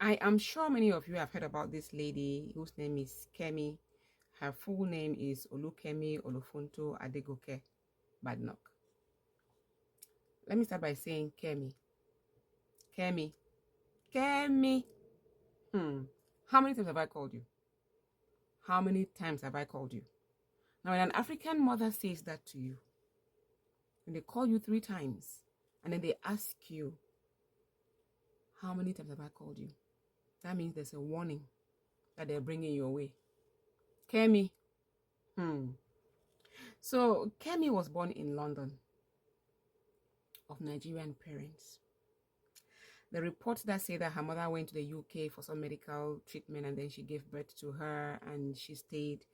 I am sure many of you have heard about this lady whose name is Kemi. Her full name is Olukemi Olufunto Adegoke Badnock. Let me start by saying Kemi. Kemi. Kemi. How many times have I called you? How many times have I called you? Now, when an African mother says that to you, when they call you 3 times, and then they ask you, how many times have I called you? That means there's a warning that they're bringing your way. Kemi. So, Kemi was born in London of Nigerian parents. The reports that say that her mother went to the UK for some medical treatment and then she gave birth to her and she stayed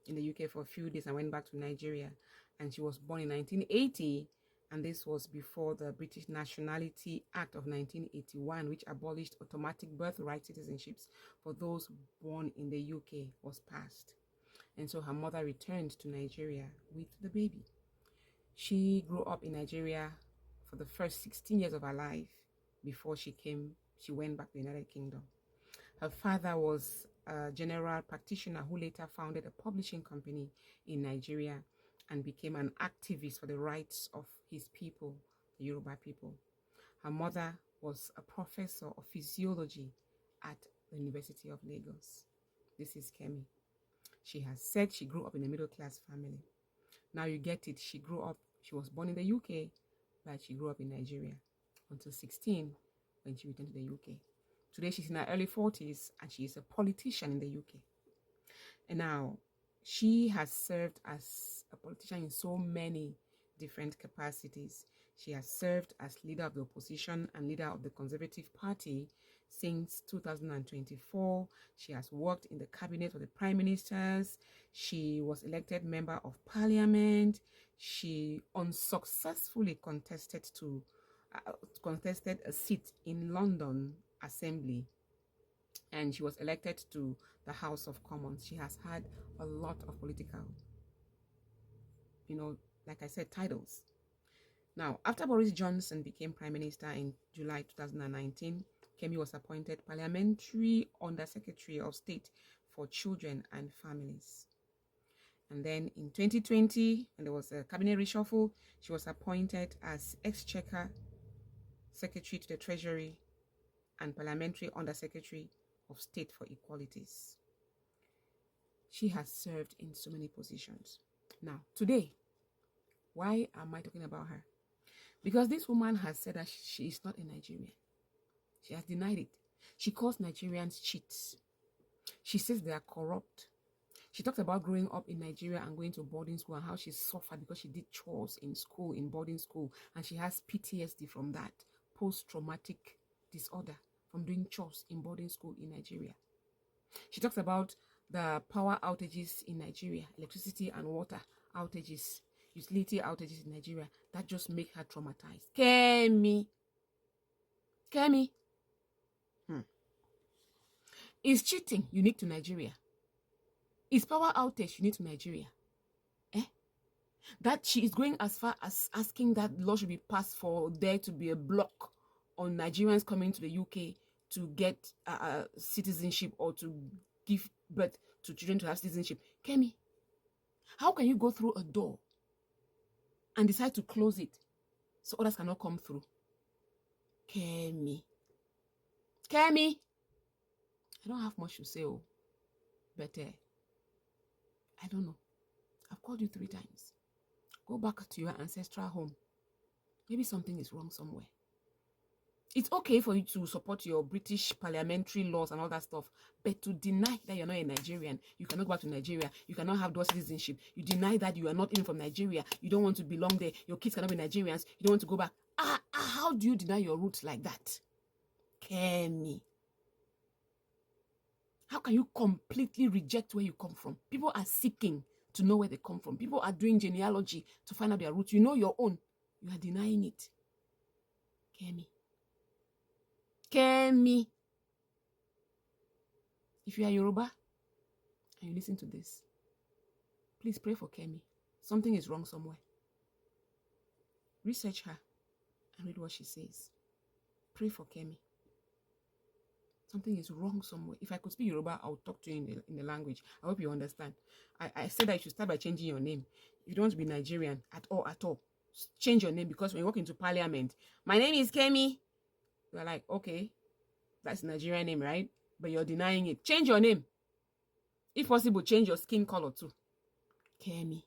in the UK for a few days and went back to Nigeria. And she was born in 1980, and this was before the British Nationality Act of 1981, which abolished automatic birthright citizenships for those born in the UK, was passed. And so her mother returned to Nigeria with the baby. She grew up in Nigeria for the first 16 years of her life before she went back to the United Kingdom. Her father was a general practitioner who later founded a publishing company in Nigeria and became an activist for the rights of his people, the Yoruba people. Her mother was a professor of physiology at the University of Lagos. This is Kemi. She has said she grew up in a middle-class family. Now you get it. She was born in the UK, but she grew up in Nigeria until 16 when she returned to the UK. Today, she's in her early 40s and she is a politician in the UK. And now, she has served as a politician in so many different capacities. She has served as leader of the opposition and leader of the Conservative Party since 2024. She has worked in the cabinet of the prime ministers. She was elected member of parliament. She unsuccessfully contested a seat in London Assembly, and she was elected to the House of Commons. She has had a lot of political, like I said, titles. Now, after Boris Johnson became Prime Minister in July 2019, Kemi was appointed Parliamentary Under-Secretary of State for Children and Families. And then in 2020, when there was a cabinet reshuffle, she was appointed as Exchequer Secretary to the Treasury and Parliamentary Under-Secretary of State for Equalities. She has served in so many positions. Now, today, why am I talking about her? Because this woman has said that she is not a Nigerian. She has denied it. She calls Nigerians cheats. She says they are corrupt. She talks about growing up in Nigeria and going to boarding school and how she suffered because she did chores in school, in boarding school, and she has PTSD from that, post-traumatic disorder, from doing chores in boarding school in Nigeria. She talks about the power outages in Nigeria, electricity and water outages, utility outages in Nigeria, that just make her traumatized. Kemi. Is cheating unique to Nigeria? Is power outage unique to Nigeria? That she is going as far as asking that law should be passed for there to be a block on Nigerians coming to the UK to get citizenship or to give birth to children to have citizenship. Kemi, how can you go through a door and decide to close it so others cannot come through? Kemi, I don't have much to say, but I don't know. I've called you 3 times. Go back to your ancestral home. Maybe something is wrong somewhere. It's okay for you to support your British parliamentary laws and all that stuff, but to deny that you're not a Nigerian, you cannot go back to Nigeria, you cannot have dual citizenship, you deny that you are not even from Nigeria, you don't want to belong there, your kids cannot be Nigerians, you don't want to go back. How do you deny your roots like that? Kemi. How can you completely reject where you come from? People are seeking to know where they come from. People are doing genealogy to find out their roots. You know your own. You are denying it. Kemi. If you are Yoruba and you listen to this, please pray for Kemi. Something is wrong somewhere. Research her and read what she says. Pray for Kemi. Something is wrong somewhere. If I could speak Yoruba, I'll talk to you in the language. I hope you understand. I said that you should start by changing your name. If you don't want to be Nigerian at all, change your name, because when you walk into parliament, my name is Kemi. You're like, okay, that's Nigerian name, right? But you're denying it. Change your name. If possible, change your skin color too. Kemi.